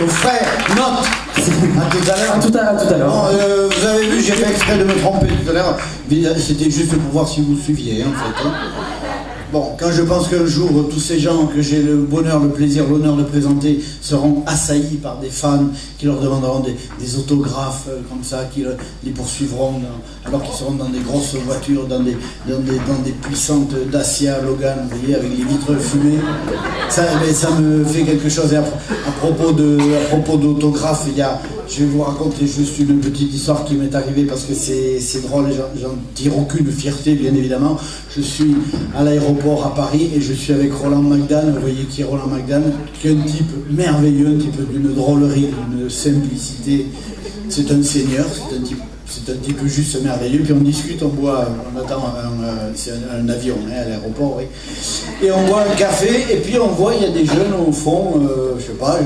frère, note. À tout à l'heure. À tout à l'heure. Vous avez vu, j'ai fait exprès de me tromper tout à l'heure. C'était juste pour voir si vous suiviez, en fait. Hein. Bon, quand je pense qu'un jour, tous ces gens que j'ai le bonheur, le plaisir, l'honneur de présenter seront assaillis par des fans qui leur demanderont des autographes comme ça, qui les poursuivront alors qu'ils seront dans des grosses voitures, dans des puissantes Dacia Logan, vous voyez, avec les vitres fumées. Ça me fait quelque chose. Et à propos d'autographes, je vais vous raconter juste une petite histoire qui m'est arrivée parce que c'est drôle et j'en tire aucune fierté, bien évidemment. Je suis à l'aéroport à Paris et je suis avec Roland McDan. Vous voyez qui est Roland McDan, qui est un type merveilleux, un type d'une drôlerie, d'une simplicité. C'est un seigneur, c'est un type juste merveilleux. Puis on discute, on boit, on attend c'est un avion à l'aéroport, oui. Et on boit un café et puis on voit, il y a des jeunes au fond, je sais pas,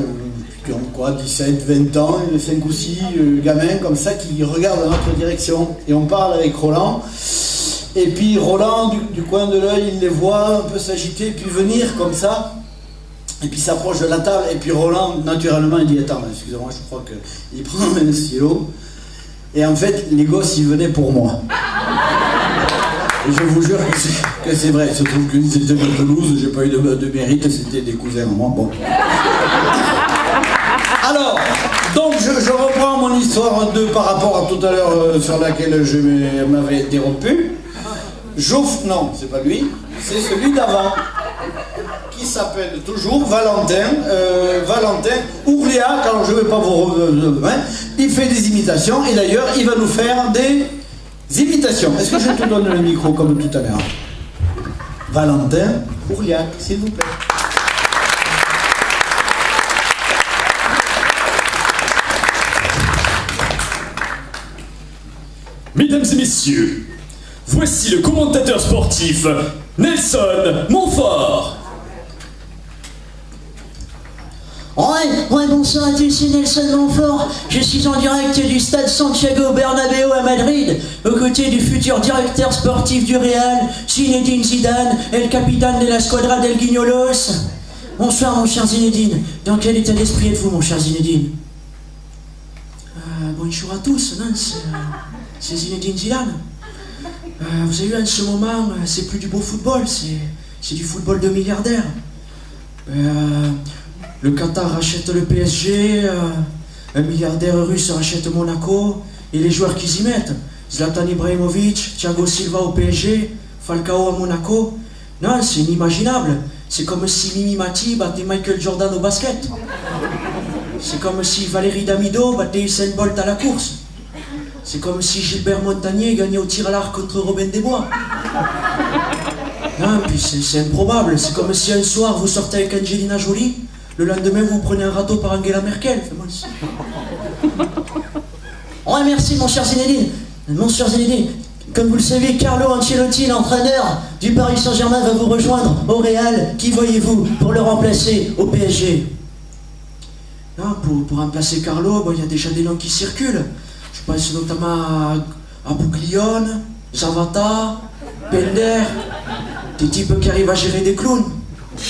qui ont quoi, 17, 20 ans, 5 ou 6 gamins comme ça qui regardent dans notre direction. Et on parle avec Roland. Et puis Roland, du coin de l'œil, il les voit un peu s'agiter, puis venir comme ça. Et puis s'approche de la table. Et puis Roland, naturellement, il dit « Attends, excusez-moi, je crois qu'il prend un stylo. » Et en fait, les gosses, ils venaient pour moi. Et je vous jure que c'est vrai. Il se trouve qu'une, c'était de Toulouse, j'ai pas eu de mérite, c'était des cousins à moi. Bon. Alors, donc je reprends mon histoire par rapport à tout à l'heure sur laquelle je m'avais interrompu. Non, c'est pas lui, c'est celui d'avant, qui s'appelle toujours Valentin Ourléac, alors je ne vais pas vous... il fait des imitations, et d'ailleurs, il va nous faire des imitations. Est-ce que je te donne le micro comme tout à l'heure? Valentin Ourléac, s'il vous plaît. Mesdames et messieurs, voici le commentateur sportif Nelson Montfort. Ouais, bonsoir à tous, c'est Nelson Montfort. Je suis en direct du stade Santiago Bernabéu à Madrid, aux côtés du futur directeur sportif du Real, Zinedine Zidane, et le capitaine de la squadra del Guignolos. Bonsoir mon cher Zinedine. Dans quel état d'esprit êtes-vous mon cher Zinedine? Bonjour à tous, non, c'est Zinedine Zidane. Vous avez vu, en ce moment, c'est plus du beau football, c'est du football de milliardaires. Le Qatar rachète le PSG, un milliardaire russe rachète Monaco, et les joueurs qu'ils y mettent, Zlatan Ibrahimovic, Thiago Silva au PSG, Falcao à Monaco. Non, c'est inimaginable. C'est comme si Mimi Mati battait Michael Jordan au basket. C'est comme si Valérie Damido battait Usain Bolt à la course. C'est comme si Gilbert Montagnier gagnait au tir à l'arc contre Robin des Bois. Non, puis c'est improbable. C'est comme si un soir vous sortez avec Angelina Jolie, le lendemain vous prenez un râteau par Angela Merkel. Ouais, merci mon cher Zinedine. Mon cher Zinedine, comme vous le savez, Carlo Ancelotti, l'entraîneur du Paris Saint-Germain, va vous rejoindre au Real. Qui voyez-vous pour le remplacer au PSG? Non, pour remplacer Carlo, il y a déjà des noms qui circulent. Je pense notamment à Bouglione, Zavata, Pender, des types qui arrivent à gérer des clowns.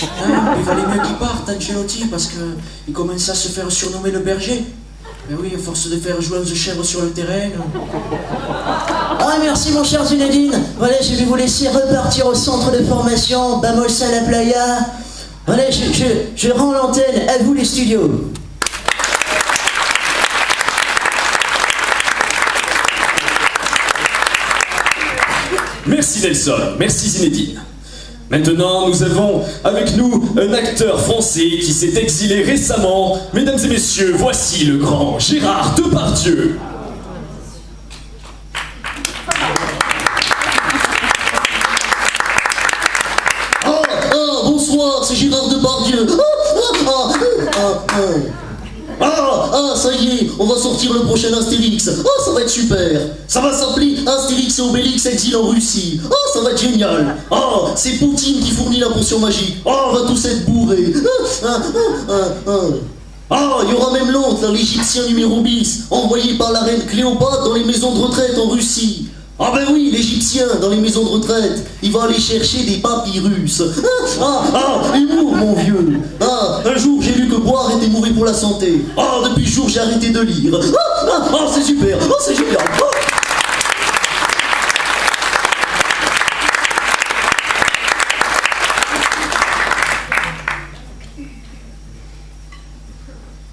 Hein, il valait mieux qu'ils partent, Ancelotti, parce qu'il commence à se faire surnommer le berger. Mais oui, à force de faire jouer 11 chèvres sur le terrain. Ah, merci mon cher Zinedine. Voilà, je vais vous laisser repartir au centre de formation, Vamos a la playa. Voilà, je rends l'antenne à vous les studios. Merci Nelson, merci Zinedine. Maintenant, nous avons avec nous un acteur français qui s'est exilé récemment. Mesdames et messieurs, voici le grand Gérard Depardieu. Bonsoir, c'est Gérard Depardieu. Ça y est, on va sortir le prochain Astérix. Ça va être super. Ça va s'appeler Astérix et Obélix exil en Russie. Ça va être génial. C'est Poutine qui fournit la potion magique. On va tous être bourrés. Il y aura même l'oncle, l'Égyptien numéro 10, envoyé par la reine Cléopâtre dans les maisons de retraite en Russie. Ah ben oui, l'Égyptien, dans les maisons de retraite, il va aller chercher des papyrus. Humour, mon vieux. Un jour, j'ai lu que boire était mauvais pour la santé. Depuis ce jour, j'ai arrêté de lire. C'est super, c'est génial.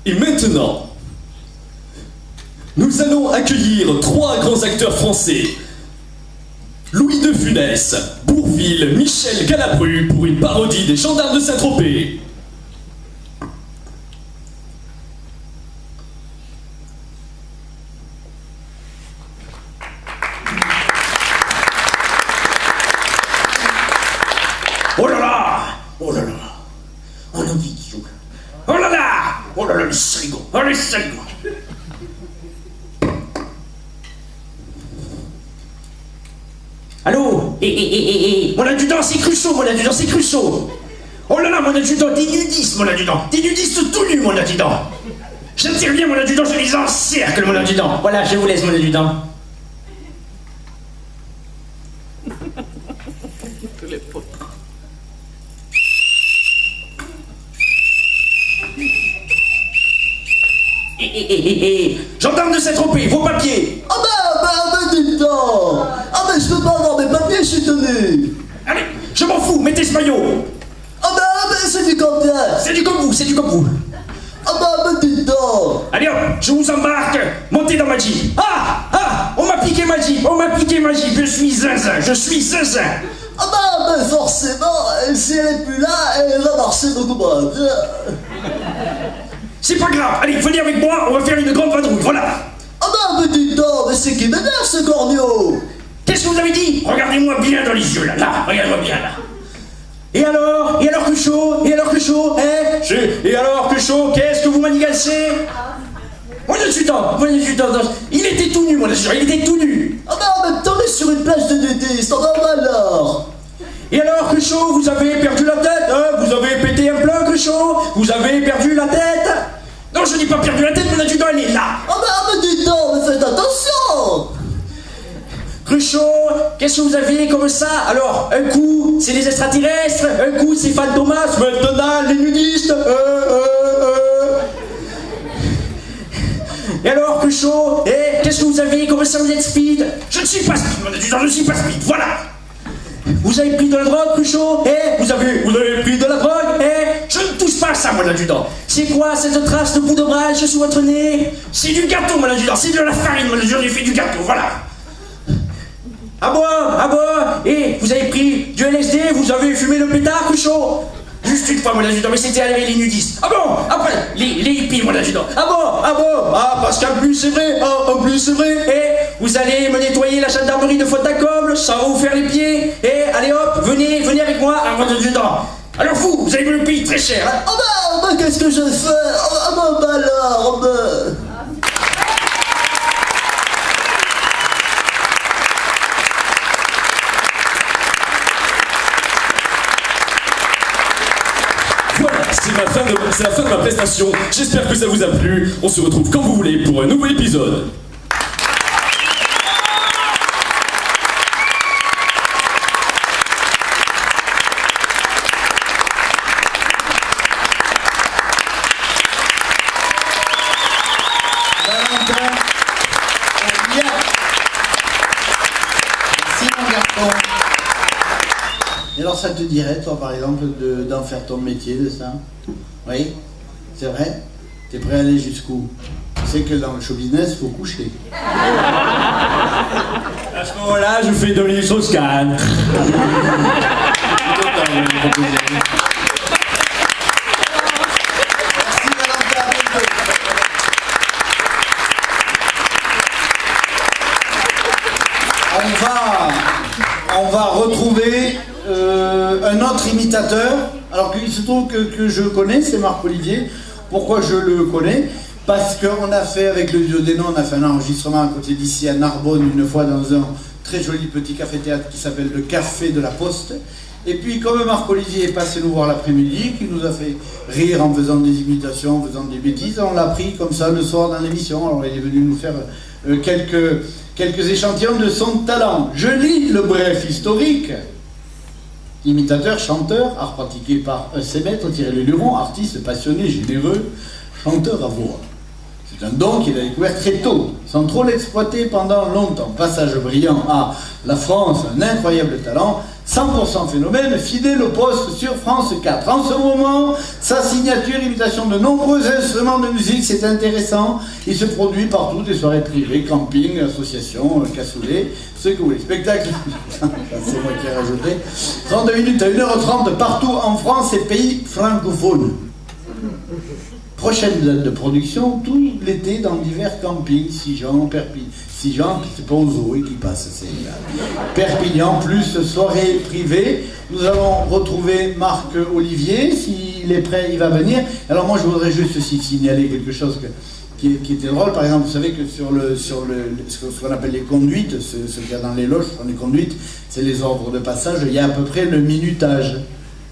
Et maintenant, nous allons accueillir 3 grands acteurs français. Louis de Funès, Bourvil, Michel Galabru pour une parodie des Gendarmes de Saint-Tropez. Oh là là! Oh là là! Oh la vie! Oh là là! Oh là là, les saligots! Oh les saligots! Allô? Mon adjudant, c'est Cruchot, mon adjudant, c'est Cruchot! Oh là là, mon adjudant, des nudistes, mon adjudant! Des nudistes tout nus, mon adjudant! J'interviens, mon adjudant, je les encercle, mon adjudant! Voilà, je vous laisse, mon adjudant. Gendarme de Saint-Tropez, vos papiers! Dites donc. Je peux pas avoir mes papiers, je suis tenu. Allez, je m'en fous, mettez ce maillot! C'est du combien? C'est du comme vous, c'est du comme vous! Dites donc. Allez hop, je vous embarque, montez dans ma Jeep. On m'a piqué ma Jeep, je suis zinzin, Forcément, si elle est plus là, elle va marcher beaucoup moins bien. C'est pas grave, allez, venez avec moi, on va faire une grande vadrouille, voilà. Dites donc, mais c'est qui m'énerve ce corneau? Qu'est-ce que vous avez dit? Regardez-moi bien dans les yeux, là, regardez-moi bien, là. Et alors Cruchot, Et alors Cruchot, qu'est-ce que vous manigancez? Mon adjudant, il était tout nu, mon adjudant, il était tout nu. En même temps, on est sur une plage de nudistes, alors. Et alors Cruchot, vous avez perdu la tête, hein? Vous avez pété un plomb, Cruchot? Vous avez perdu la tête? Non, je n'ai pas perdu la tête, mon adjudant, elle est là. Dites donc, mais faites attention. Cruchot, qu'est-ce que vous avez comme ça? Alors, un coup, c'est les extraterrestres, un coup, c'est Fantomas, maintenant, les nudistes, Et alors, Cruchot, qu'est-ce que vous avez? Comment ça, vous êtes speed? Je ne suis pas speed, mon adjudant, je ne suis pas speed, voilà. Vous avez pris de la drogue, Cruchot? Vous avez pris de la drogue? Je ne touche pas à ça, mon adjudant. C'est quoi cette trace de bout de brage sous votre nez? C'est du gâteau, mon adjudant, c'est de la farine, mon adjudant, j'ai fait du gâteau, voilà. Ah bon? Et vous avez pris du LSD, vous avez fumé le pétard, Cruchot? Juste une fois, mon adjudant, mais c'était avec les nudistes. Ah bon? Après, les hippies, mon adjudant. Ah bon? Parce qu'en plus c'est vrai, Et vous allez me nettoyer la gendarmerie de Fontacomble, ça va vous faire les pieds. Allez hop, venez avec moi, à votre adjudant. Alors vous allez me le payer très cher, hein? Qu'est-ce que je fais? Alors, C'est la fin de ma prestation. J'espère que ça vous a plu. On se retrouve quand vous voulez pour un nouveau épisode. Et alors ça te dirait, toi par exemple, d'en faire ton métier de ça? Oui, c'est vrai? T'es prêt à aller jusqu'où? Tu sais que dans le show business, faut coucher. À ce moment-là, je fais de l'hystroscan. On va retrouver un autre imitateur. Alors qu'il se trouve que je connais, c'est Marc Olivier. Pourquoi je le connais? Parce qu'on a fait, avec le duo Dénon, on a fait un enregistrement à côté d'ici à Narbonne, une fois dans un très joli petit café-théâtre qui s'appelle le Café de la Poste. Et puis comme Marc Olivier est passé nous voir l'après-midi, qui nous a fait rire en faisant des imitations, en faisant des bêtises, on l'a pris comme ça le soir dans l'émission. Alors il est venu nous faire quelques échantillons de son talent. Je lis le bref historique. Imitateur, chanteur, art pratiqué par ses maîtres, Thierry Leluron, artiste passionné, généreux, chanteur à voix. C'est un don qu'il a découvert très tôt, sans trop l'exploiter pendant longtemps. Passage brillant à La France, un incroyable talent, 100% phénomène, fidèle au poste sur France 4. En ce moment, sa signature, imitation de nombreux instruments de musique, c'est intéressant. Il se produit partout, des soirées privées, camping, associations, cassoulet, ce que vous voulez. Spectacle, c'est moi qui ai rajouté. 32 minutes à 1h30 partout en France et pays francophones. Prochaine date de production, tout l'été dans divers campings, Sijan, Perpignan. Sijan, c'est pas aux Zoé qui passe, c'est Perpignan, plus soirée privée. Nous allons retrouver Marc Olivier, s'il est prêt, il va venir. Alors moi je voudrais juste signaler quelque chose qui était drôle. Par exemple, vous savez que sur ce qu'on appelle les conduites, ce qu'il y a dans les loges, dans les conduites, c'est les ordres de passage, il y a à peu près le minutage.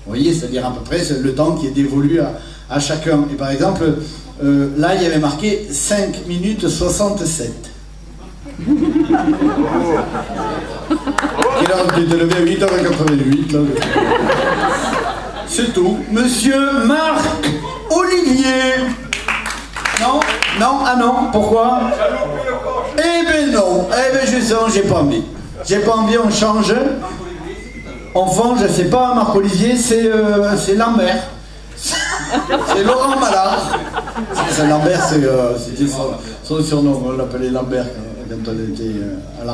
Vous voyez, c'est-à-dire à peu près le temps qui est dévolu à chacun. Et par exemple, là, il y avait marqué 5 minutes 67. Quelle heure tu t'es levé à 8h88 là. C'est tout. Monsieur Marc Olivier. Non, ah non, pourquoi? Eh ben non, justement, j'ai pas envie. J'ai pas envie, on change. Enfant, je sais pas, Marc Olivier, c'est Lambert. C'est Laurent Mallard. Lambert, c'était son surnom, on l'appelait Lambert quand on était à la